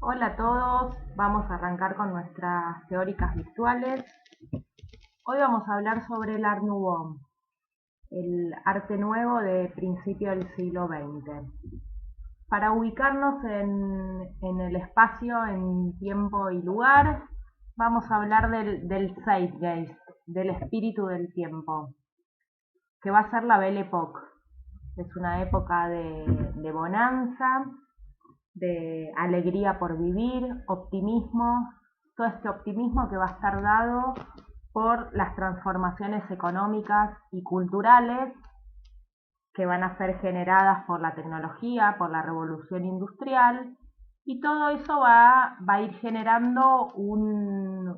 Hola a todos, vamos a arrancar con nuestras teóricas virtuales. Hoy vamos a hablar sobre el Art Nouveau, el arte nuevo de principio del siglo XX. Para ubicarnos en el espacio, en tiempo y lugar, vamos a hablar del Zeitgeist, del espíritu del tiempo, que va a ser la Belle Époque. Es una época de bonanza, de alegría por vivir, optimismo, todo este optimismo que va a estar dado por las transformaciones económicas y culturales que van a ser generadas por la tecnología, por la revolución industrial, y todo eso va a ir generando un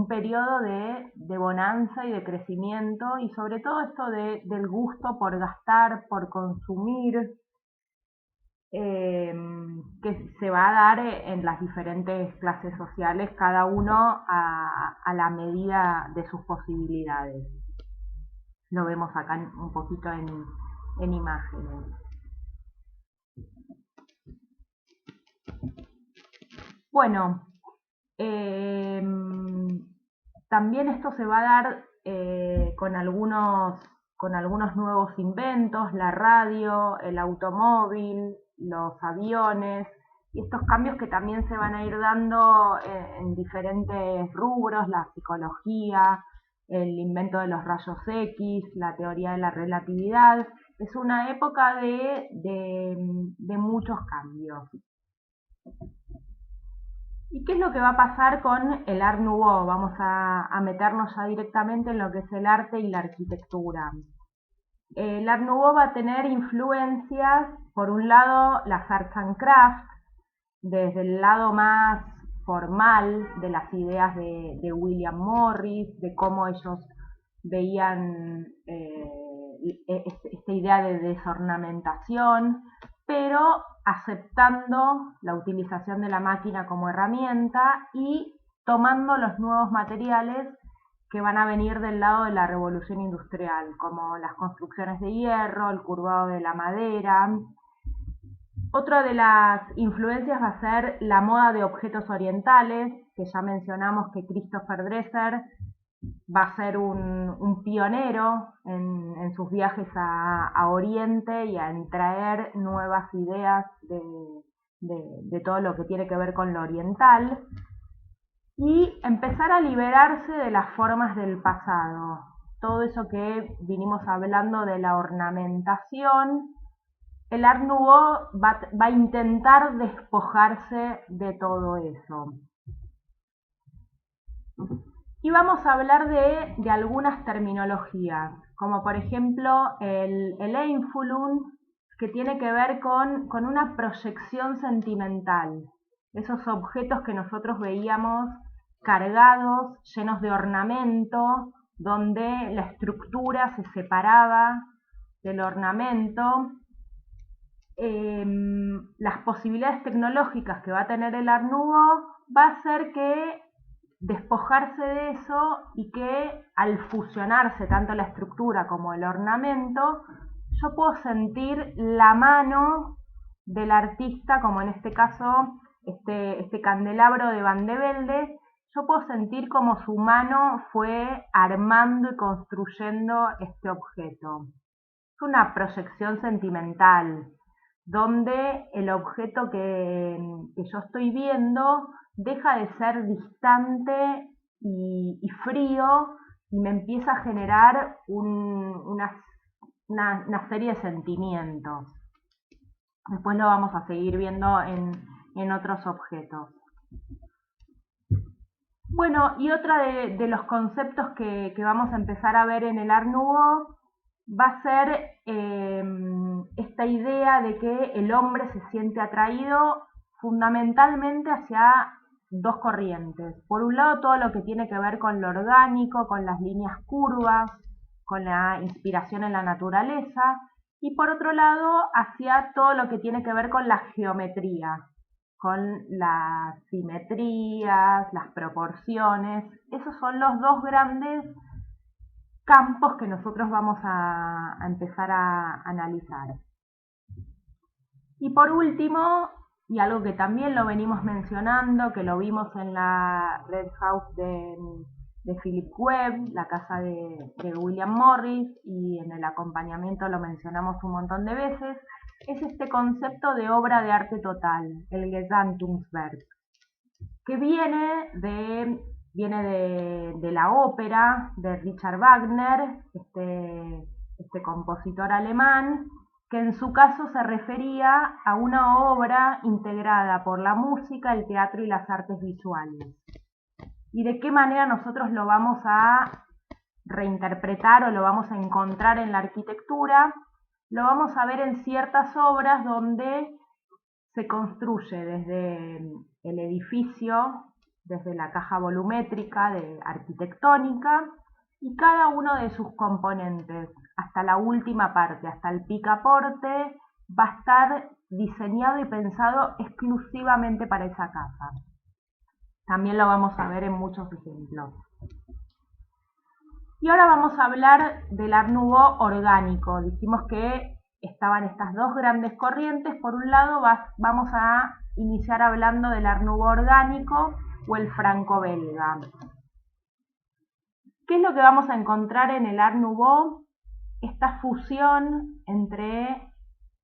periodo de bonanza y de crecimiento, y sobre todo esto del gusto por gastar, por consumir, que se va a dar en las diferentes clases sociales, cada uno a la medida de sus posibilidades. Lo vemos acá un poquito en imágenes. Bueno, eh, también esto se va a dar con algunos nuevos inventos, la radio, el automóvil, los aviones, y estos cambios que también se van a ir dando en diferentes rubros, la psicología, el invento de los rayos X, la teoría de la relatividad. Es una época de muchos cambios. ¿Y qué es lo que va a pasar con el Art Nouveau? Vamos a meternos ya directamente en lo que es el arte y la arquitectura. El Art Nouveau va a tener influencias, por un lado, las Arts and Crafts, desde el lado más formal de las ideas de William Morris, de cómo ellos veían esta idea de desornamentación, pero aceptando la utilización de la máquina como herramienta y tomando los nuevos materiales que van a venir del lado de la revolución industrial, como las construcciones de hierro, el curvado de la madera. Otra de las influencias va a ser la moda de objetos orientales, que ya mencionamos que Christopher Dresser va a ser un pionero en sus viajes a Oriente y a traer nuevas ideas de todo lo que tiene que ver con lo oriental, y empezar a liberarse de las formas del pasado. Todo eso que vinimos hablando de la ornamentación, el Art Nouveau va a intentar despojarse de todo eso. Y vamos a hablar de algunas terminologías, como por ejemplo el Einfühlung, que tiene que ver con una proyección sentimental. Esos objetos que nosotros veíamos cargados, llenos de ornamento, donde la estructura se separaba del ornamento. Las posibilidades tecnológicas que va a tener el Art Nouveau va a hacer que despojarse de eso, y que al fusionarse tanto la estructura como el ornamento, yo puedo sentir la mano del artista, como en este caso este candelabro de Van de Velde. Yo puedo sentir como su mano fue armando y construyendo este objeto. Es una proyección sentimental, donde el objeto que yo estoy viendo deja de ser distante y frío, y me empieza a generar una serie de sentimientos. Después lo vamos a seguir viendo en otros objetos. Bueno, y otra de los conceptos que vamos a empezar a ver en el Art Nouveau va a ser esta idea de que el hombre se siente atraído fundamentalmente hacia dos corrientes. Por un lado, todo lo que tiene que ver con lo orgánico, con las líneas curvas, con la inspiración en la naturaleza, y por otro lado, hacia todo lo que tiene que ver con la geometría, con las simetrías, las proporciones. Esos son los dos grandes campos que nosotros vamos a empezar a analizar. Y por último, Y algo que también lo venimos mencionando, que lo vimos en la Red House de Philip Webb, la casa de William Morris, y en el acompañamiento lo mencionamos un montón de veces, es este concepto de obra de arte total, el Gesamtkunstwerk, que viene de la ópera de Richard Wagner, este compositor alemán, que en su caso se refería a una obra integrada por la música, el teatro y las artes visuales. ¿Y de qué manera nosotros lo vamos a reinterpretar o lo vamos a encontrar en la arquitectura? Lo vamos a ver en ciertas obras donde se construye desde el edificio, desde la caja volumétrica arquitectónica, y cada uno de sus componentes, hasta la última parte, hasta el picaporte, va a estar diseñado y pensado exclusivamente para esa casa. También lo vamos a ver en muchos ejemplos. Y ahora vamos a hablar del Art Nouveau orgánico. Dijimos que estaban estas dos grandes corrientes. Por un lado vamos a iniciar hablando del Art Nouveau orgánico o el franco-belga. ¿Qué es lo que vamos a encontrar en el Art Nouveau? Esta fusión entre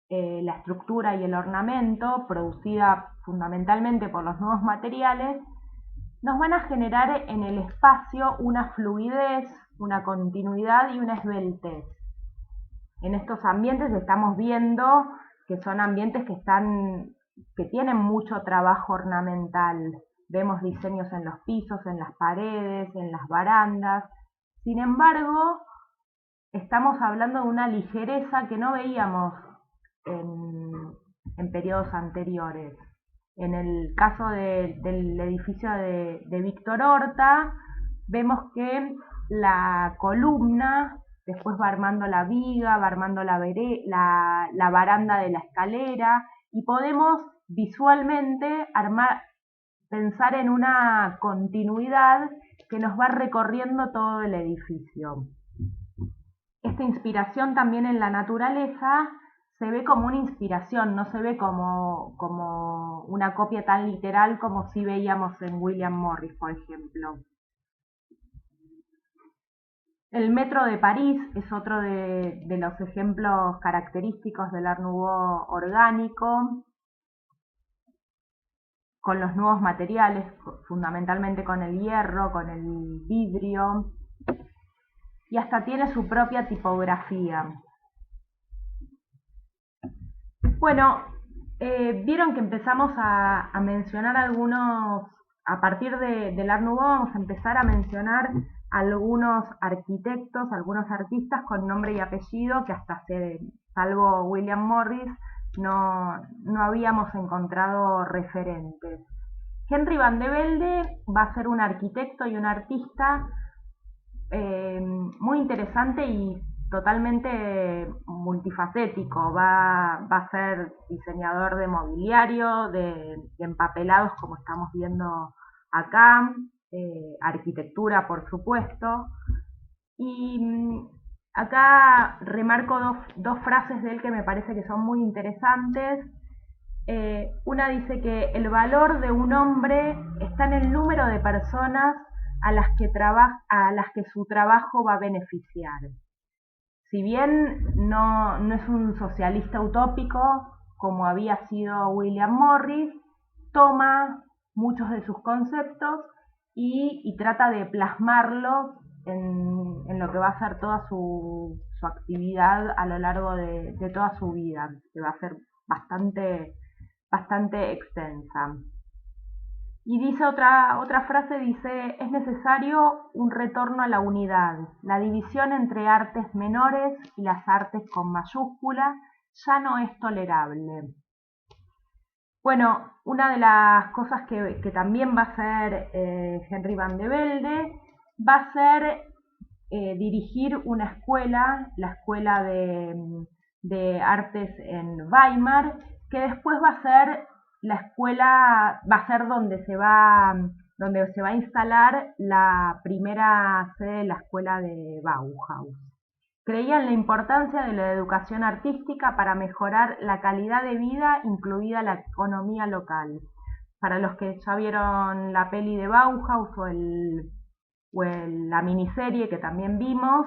la estructura y el ornamento, producida fundamentalmente por los nuevos materiales, nos van a generar en el espacio una fluidez, una continuidad y una esbeltez. En estos ambientes estamos viendo que son ambientes que tienen mucho trabajo ornamental. Vemos diseños en los pisos, en las paredes, en las barandas. Sin embargo, estamos hablando de una ligereza que no veíamos en periodos anteriores. En el caso del edificio de Víctor Horta, vemos que la columna después va armando la viga, va armando la baranda de la escalera, y podemos visualmente pensar en una continuidad que nos va recorriendo todo el edificio. Esta inspiración también en la naturaleza se ve como una inspiración, no se ve como una copia tan literal como si veíamos en William Morris, por ejemplo. El metro de París es otro de los ejemplos característicos del Art Nouveau orgánico, con los nuevos materiales, fundamentalmente con el hierro, con el vidrio, y hasta tiene su propia tipografía. Bueno, vieron que empezamos a mencionar algunos, a partir del Art Nouveau vamos a empezar a mencionar algunos arquitectos, algunos artistas con nombre y apellido que salvo William Morris, no habíamos encontrado referentes. Henry van de Velde va a ser un arquitecto y un artista muy interesante y totalmente multifacético. Va a ser diseñador de mobiliario, de empapelados como estamos viendo acá, arquitectura por supuesto, y acá remarco dos frases de él que me parece que son muy interesantes. Una dice que el valor de un hombre está en el número de personas a las que su trabajo va a beneficiar. Si bien no es un socialista utópico como había sido William Morris, toma muchos de sus conceptos y trata de plasmarlos en lo que va a ser toda su actividad a lo largo de toda su vida, que va a ser bastante extensa. Y dice otra frase, dice, es necesario un retorno a la unidad. La división entre artes menores y las artes con mayúscula ya no es tolerable. Bueno, una de las cosas que también va a hacer Henry van de Velde va a ser dirigir una escuela, la escuela de artes en Weimar, que después va a ser la escuela, va a ser donde se va a instalar la primera sede de la escuela de Bauhaus. Creía en la importancia de la educación artística para mejorar la calidad de vida, incluida la economía local. Para los que ya vieron la peli de Bauhaus la miniserie que también vimos,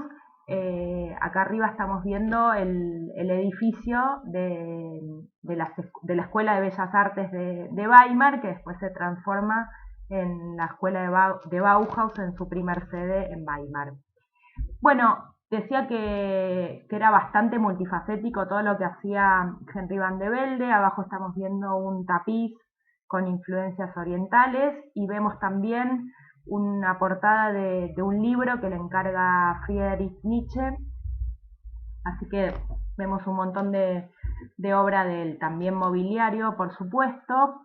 acá arriba estamos viendo el edificio de la Escuela de Bellas Artes de Weimar, que después se transforma en la Escuela de Bauhaus en su primer sede en Weimar. Bueno, decía que era bastante multifacético todo lo que hacía Henry Van de Velde. Abajo estamos viendo un tapiz con influencias orientales y vemos también una portada de un libro que le encarga Friedrich Nietzsche. Así que vemos un montón de obra de él, también mobiliario, por supuesto.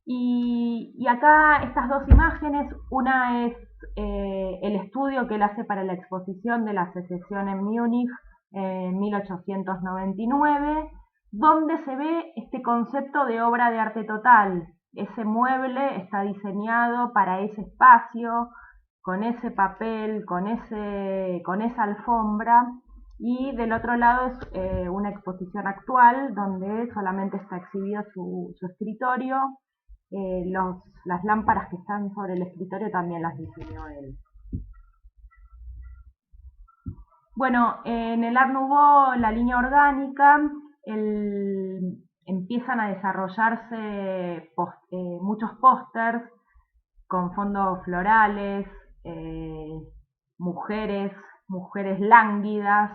Y acá estas dos imágenes, una es el estudio que él hace para la exposición de la secesión en Múnich en 1899, donde se ve este concepto de obra de arte total. Ese mueble está diseñado para ese espacio, con ese papel, con esa alfombra, y del otro lado es una exposición actual donde solamente está exhibido su escritorio. Las lámparas que están sobre el escritorio también las diseñó él. Bueno, en el Art Nouveau, la línea orgánica, empiezan a desarrollarse muchos pósters con fondos florales, mujeres lánguidas.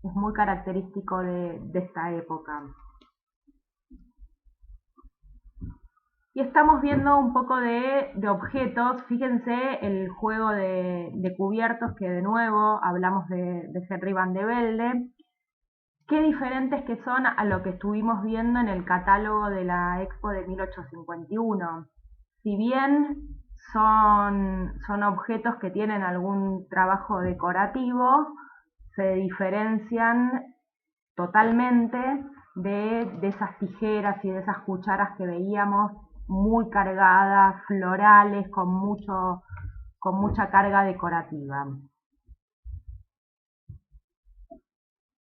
Es muy característico de esta época. Y estamos viendo un poco de objetos. Fíjense el juego de cubiertos, que de nuevo hablamos de Henry Van de Velde. Qué diferentes que son a lo que estuvimos viendo en el catálogo de la Expo de 1851. Si bien son objetos que tienen algún trabajo decorativo, se diferencian totalmente de esas tijeras y de esas cucharas que veíamos muy cargadas, florales, con mucha carga decorativa.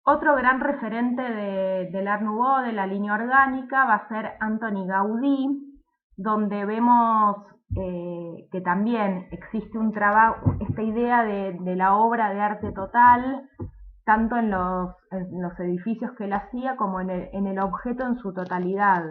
Otro gran referente del Art Nouveau, de la línea orgánica, va a ser Antoni Gaudí, donde vemos que también existe un trabajo, esta idea de la obra de arte total, tanto en los edificios que él hacía como en el objeto en su totalidad.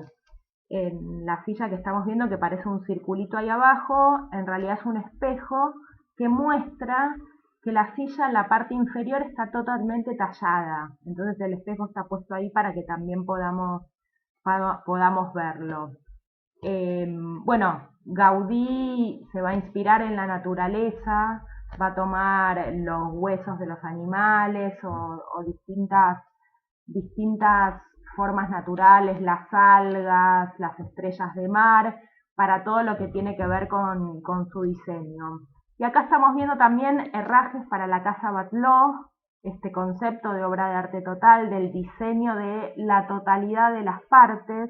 En la silla que estamos viendo, que parece un circulito ahí abajo, en realidad es un espejo que muestra que la silla en la parte inferior está totalmente tallada. Entonces el espejo está puesto ahí para que también podamos verlo. Bueno, Gaudí se va a inspirar en la naturaleza, va a tomar los huesos de los animales o distintas formas naturales, las algas, las estrellas de mar, para todo lo que tiene que ver con su diseño. Y acá estamos viendo también herrajes para la Casa Batlló, este concepto de obra de arte total, del diseño de la totalidad de las partes,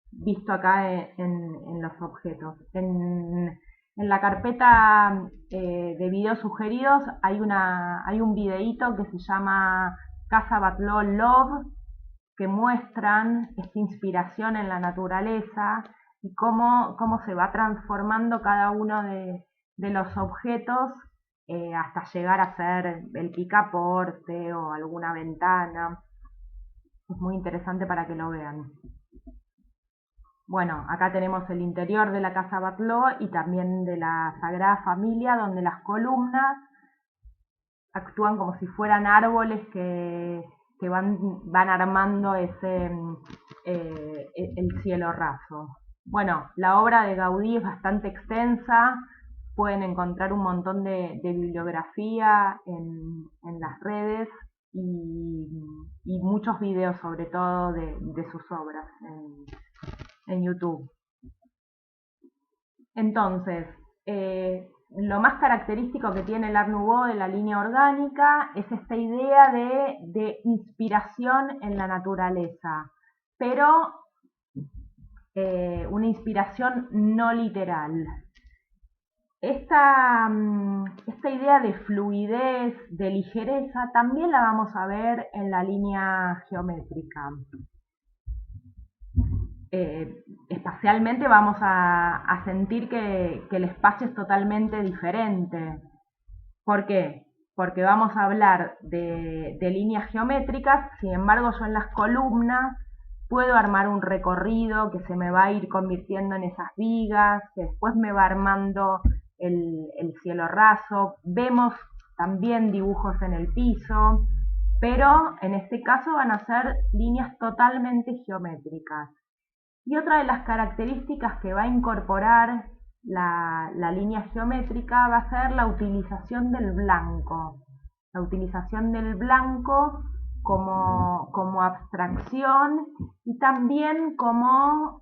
visto acá en los objetos. En la carpeta de videos sugeridos hay un videíto que se llama Casa Batlló Love, que muestran esta inspiración en la naturaleza y cómo se va transformando cada uno de los objetos hasta llegar a ser el picaporte o alguna ventana. Es muy interesante para que lo vean. Bueno, acá tenemos el interior de la Casa Batlló y también de la Sagrada Familia, donde las columnas actúan como si fueran árboles que van armando el cielo raso. Bueno, la obra de Gaudí es bastante extensa, pueden encontrar un montón de bibliografía en las redes y muchos videos sobre todo de sus obras en YouTube. Entonces, lo más característico que tiene el Art Nouveau de la línea orgánica es esta idea de inspiración en la naturaleza, pero una inspiración no literal. Esta idea de fluidez, de ligereza, también la vamos a ver en la línea geométrica. Espacialmente vamos a sentir que el espacio es totalmente diferente. ¿Por qué? Porque vamos a hablar de líneas geométricas, sin embargo yo en las columnas puedo armar un recorrido que se me va a ir convirtiendo en esas vigas, que después me va armando el cielo raso. Vemos también dibujos en el piso, pero en este caso van a ser líneas totalmente geométricas. Y otra de las características que va a incorporar la línea geométrica va a ser la utilización del blanco. La utilización del blanco como abstracción y también como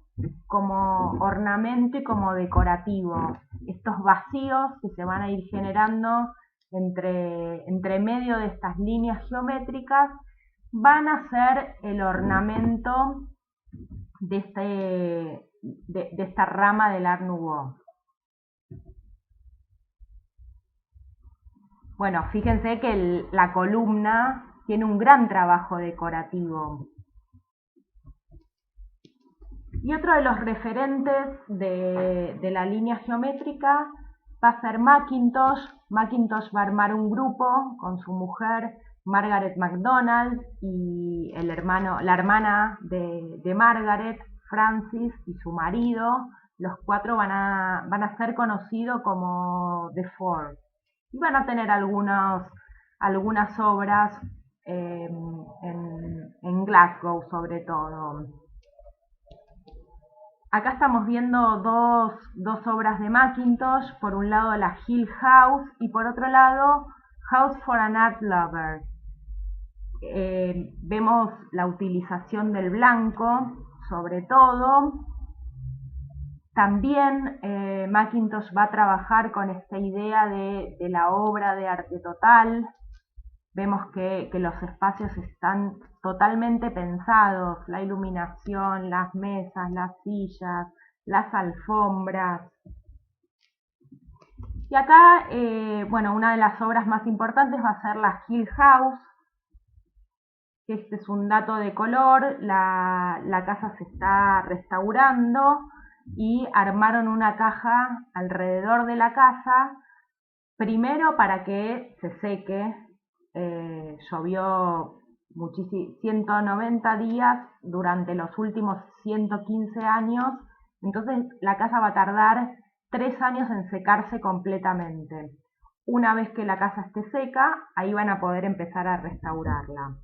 ornamento y como decorativo. Estos vacíos que se van a ir generando entre medio de estas líneas geométricas van a ser el ornamento de esta rama del Art Nouveau. Bueno, fíjense que la columna tiene un gran trabajo decorativo. Y otro de los referentes de la línea geométrica va a ser Mackintosh. Mackintosh va a armar un grupo con su mujer Margaret MacDonald y la hermana de Margaret, Francis, y su marido. Los cuatro van a ser conocidos como The Four. Y van a tener algunas obras en Glasgow sobre todo. Acá estamos viendo dos obras de Mackintosh, por un lado la Hill House y por otro lado House for an Art Lover. Vemos la utilización del blanco sobre todo. También Mackintosh va a trabajar con esta idea de la obra de arte total. Vemos que los espacios están totalmente pensados, la iluminación, las mesas, las sillas, las alfombras. Y acá, bueno, una de las obras más importantes va a ser la Hill House. Este es un dato de color, la casa se está restaurando y armaron una caja alrededor de la casa, primero para que se seque. Llovió 190 días durante los últimos 115 años, entonces la casa va a tardar 3 años en secarse completamente. Una vez que la casa esté seca, ahí van a poder empezar a restaurarla.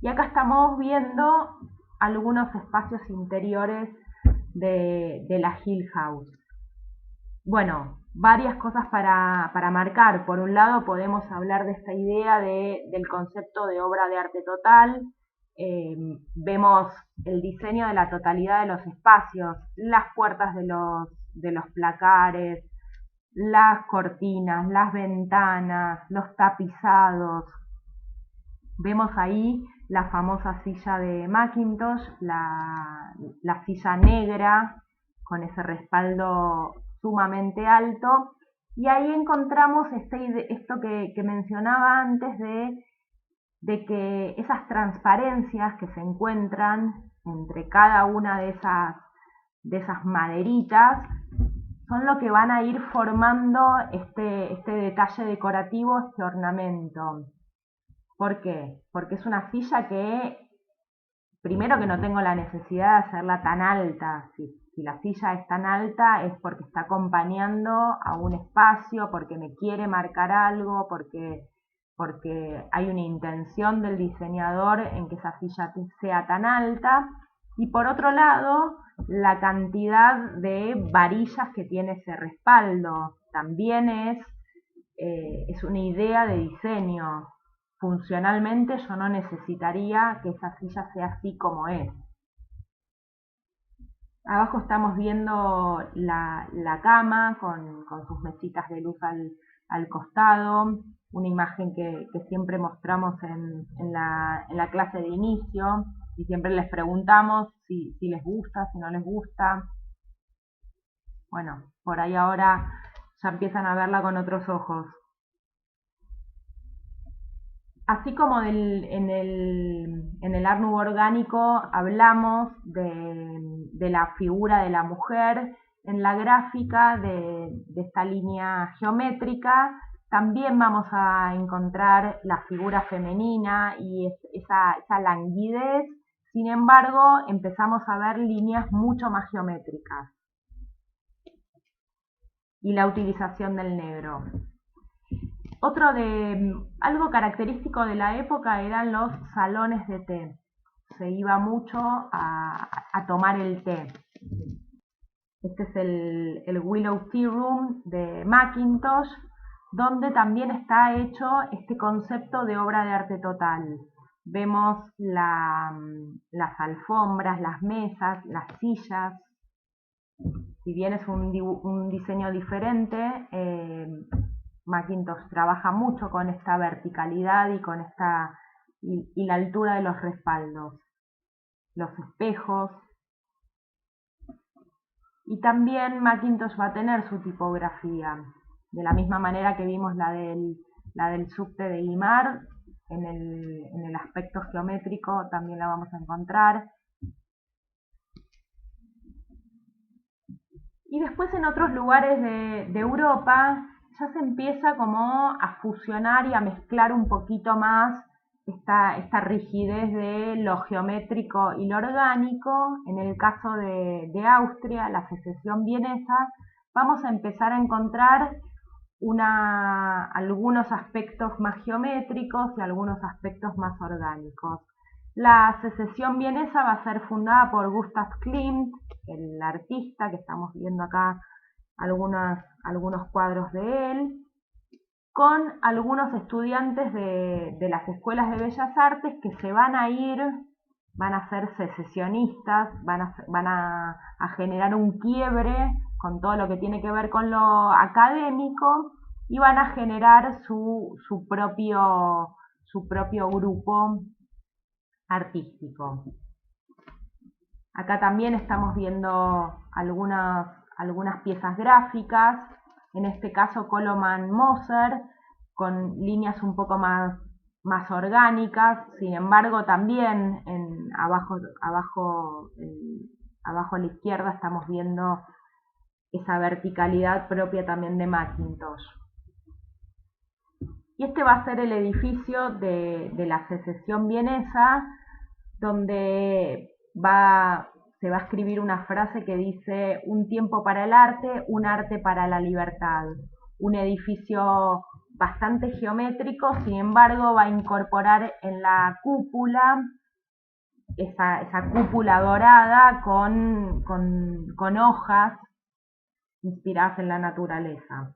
Y acá estamos viendo algunos espacios interiores de la Hill House. Bueno, varias cosas para marcar. Por un lado podemos hablar de esta idea del concepto de obra de arte total. Vemos el diseño de la totalidad de los espacios, las puertas de los placares, las cortinas, las ventanas, los tapizados. Vemos ahí la famosa silla de Mackintosh, la silla negra con ese respaldo sumamente alto, y ahí encontramos esto que mencionaba antes de que esas transparencias que se encuentran entre cada una de esas maderitas son lo que van a ir formando este detalle decorativo, este ornamento. ¿Por qué? Porque es una silla que, primero, que no tengo la necesidad de hacerla tan alta. Si la silla es tan alta es porque está acompañando a un espacio, porque me quiere marcar algo, porque hay una intención del diseñador en que esa silla sea tan alta. Y por otro lado, la cantidad de varillas que tiene ese respaldo también es una idea de diseño. Funcionalmente yo no necesitaría que esa silla sea así como es. Abajo estamos viendo la cama con sus mesitas de luz al costado, una imagen que siempre mostramos en la clase de inicio y siempre les preguntamos si les gusta, si no les gusta. Bueno, por ahí ahora ya empiezan a verla con otros ojos. Así como en el Art Nouveau orgánico hablamos de la figura de la mujer, en la gráfica de esta línea geométrica también vamos a encontrar la figura femenina y esa languidez. Sin embargo, empezamos a ver líneas mucho más geométricas y la utilización del negro. Algo característico de la época eran los salones de té. Se iba mucho a tomar el té. Este es el Willow Tea Room de Mackintosh, donde también está hecho este concepto de obra de arte total. Vemos las alfombras, las mesas, las sillas. Si bien es un diseño diferente, Mackintosh trabaja mucho con esta verticalidad y la altura de los respaldos, los espejos. Y también Mackintosh va a tener su tipografía, de la misma manera que vimos la del subte de Guimard, en el aspecto geométrico también la vamos a encontrar. Y después en otros lugares de Europa ya se empieza como a fusionar y a mezclar un poquito más esta rigidez de lo geométrico y lo orgánico. En el caso de Austria, la secesión vienesa, vamos a empezar a encontrar algunos aspectos más geométricos y algunos aspectos más orgánicos. La secesión vienesa va a ser fundada por Gustav Klimt, el artista, que estamos viendo acá algunos cuadros de él, con algunos estudiantes de las escuelas de bellas artes que se van a ser secesionistas, van a generar un quiebre con todo lo que tiene que ver con lo académico y van a generar su propio grupo artístico. Acá también estamos viendo algunas piezas gráficas, en este caso Koloman Moser, con líneas un poco más orgánicas. Sin embargo, también abajo a la izquierda estamos viendo esa verticalidad propia también de Mackintosh. Y este va a ser el edificio de la secesión vienesa, donde se va a escribir una frase que dice: un tiempo para el arte, un arte para la libertad. Un edificio bastante geométrico, sin embargo va a incorporar en la cúpula esa cúpula dorada con hojas inspiradas en la naturaleza.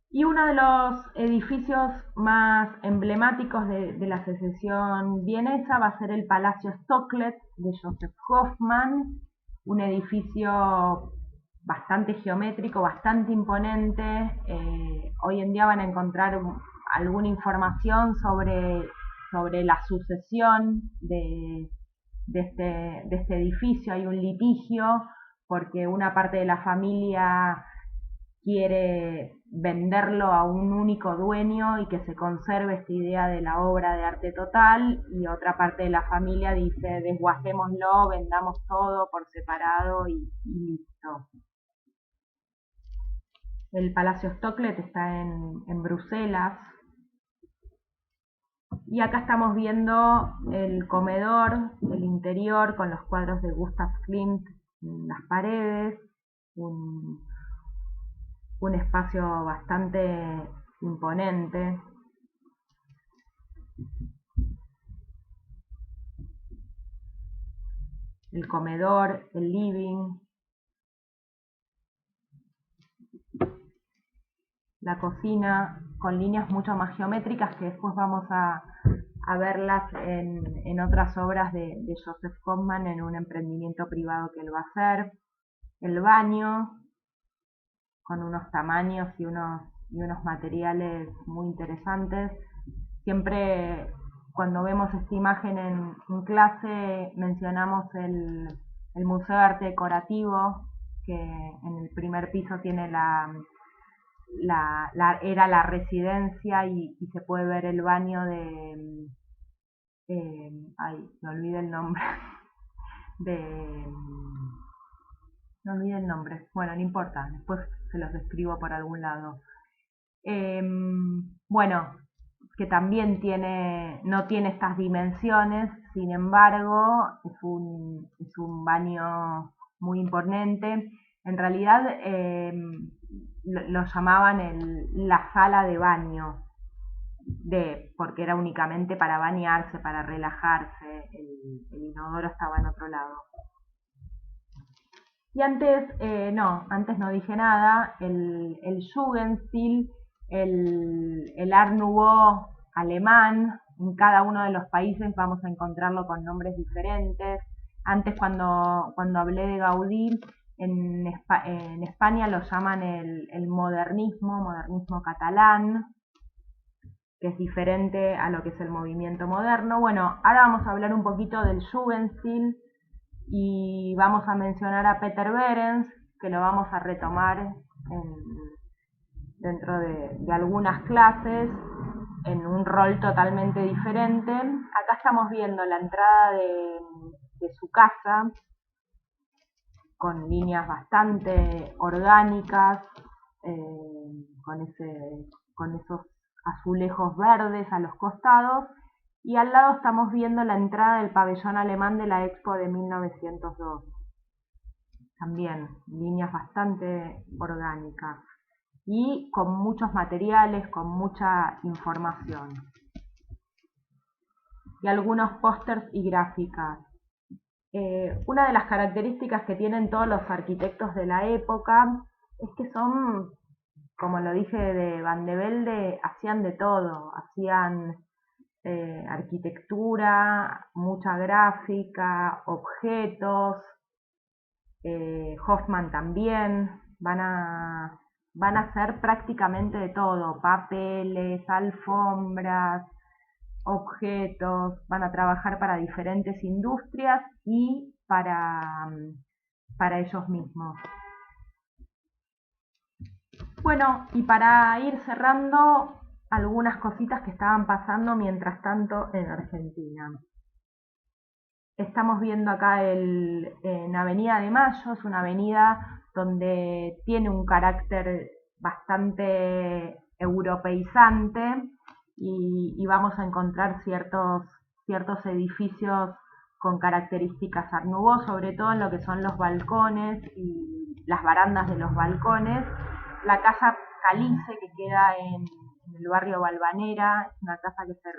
Y uno de los edificios más emblemáticos de la secesión vienesa va a ser el Palacio Stocklet de Joseph Hoffmann, un edificio bastante geométrico, bastante imponente. Hoy en día van a encontrar alguna información sobre la sucesión de este edificio. Hay un litigio porque una parte de la familia quiere venderlo a un único dueño y que se conserve esta idea de la obra de arte total, y otra parte de la familia dice: desguacémoslo, vendamos todo por separado y listo. El Palacio Stocklet está en Bruselas. Y acá estamos viendo el comedor, el interior, con los cuadros de Gustav Klimt en las paredes. Un espacio bastante imponente. El comedor, el living, la cocina, con líneas mucho más geométricas que después vamos a verlas en otras obras de Joseph Hoffmann, en un emprendimiento privado que él va a hacer. El baño, con unos tamaños y unos materiales muy interesantes. Siempre cuando vemos esta imagen en clase mencionamos el Museo de Arte Decorativo, que en el primer piso tiene era la residencia y se puede ver el baño de, ay, me olvidé el nombre, de, no olvidé el nombre, bueno, no importa, después se los escribo por algún lado. Bueno, que también no tiene estas dimensiones, sin embargo, es un baño muy imponente. En realidad lo llamaban la sala de baño, porque era únicamente para bañarse, para relajarse, el inodoro estaba en otro lado. Y antes no dije nada, el Jugendstil, el Art Nouveau alemán, en cada uno de los países vamos a encontrarlo con nombres diferentes. Antes cuando hablé de Gaudí, en España lo llaman el modernismo catalán, que es diferente a lo que es el movimiento moderno. Bueno, ahora vamos a hablar un poquito del Jugendstil y vamos a mencionar a Peter Behrens, que lo vamos a retomar dentro de algunas clases en un rol totalmente diferente. Acá estamos viendo la entrada de su casa con líneas bastante orgánicas, con esos azulejos verdes a los costados, y al lado estamos viendo la entrada del pabellón alemán de la Expo de 1902. También líneas bastante orgánicas y con muchos materiales, con mucha información. Y algunos pósters y gráficas. Una de las características que tienen todos los arquitectos de la época es que son, como lo dije de Van de Velde, hacían de todo, hacían arquitectura, mucha gráfica, objetos, Hoffman también, van a hacer prácticamente de todo, papeles, alfombras, objetos, van a trabajar para diferentes industrias y para ellos mismos. Bueno, y para ir cerrando, algunas cositas que estaban pasando mientras tanto en Argentina. Estamos viendo acá en Avenida de Mayo, es una avenida donde tiene un carácter bastante europeizante y vamos a encontrar ciertos edificios con características Art Nouveau, sobre todo en lo que son los balcones y las barandas de los balcones. La casa Calice, que queda en el barrio Valvanera, es una casa que se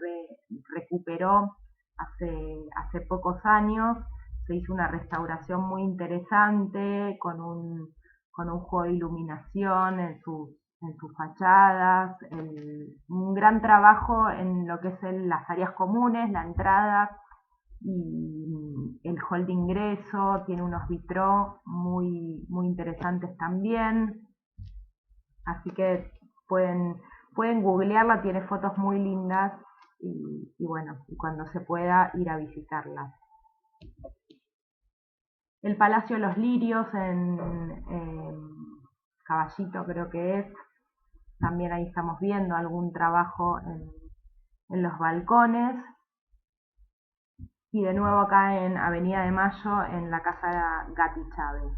recuperó hace pocos años. Se hizo una restauración muy interesante con un juego de iluminación en sus fachadas, un gran trabajo en lo que es las áreas comunes, la entrada y el hall de ingreso. Tiene unos vitrós muy interesantes también, así que pueden googlearla, tiene fotos muy lindas y bueno, y cuando se pueda ir a visitarlas. El Palacio de los Lirios en Caballito creo que es, también ahí estamos viendo algún trabajo en los balcones. Y de nuevo acá en Avenida de Mayo, en la casa Gatti Chávez.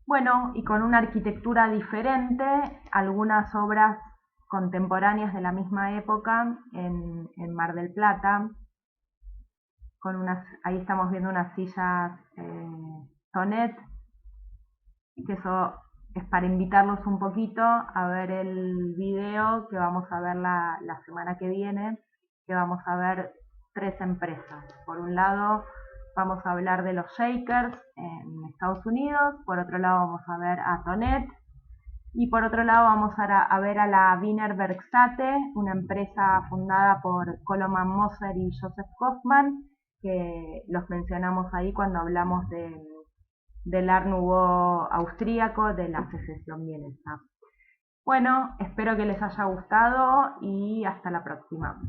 Bueno, y con una arquitectura diferente, algunas obras contemporáneas de la misma época en Mar del Plata. Ahí estamos viendo unas sillas Tonet, que eso es para invitarlos un poquito a ver el video que vamos a ver la semana que viene, que vamos a ver 3 empresas. Por un lado vamos a hablar de los Shakers en Estados Unidos, por otro lado vamos a ver a Tonet y por otro lado vamos a ver a la Wiener Werkstätte, una empresa fundada por Koloman Moser y Joseph Kaufmann, que los mencionamos ahí cuando hablamos del Art Nouveau austríaco, de la secesión vienesa. Bueno, espero que les haya gustado y hasta la próxima.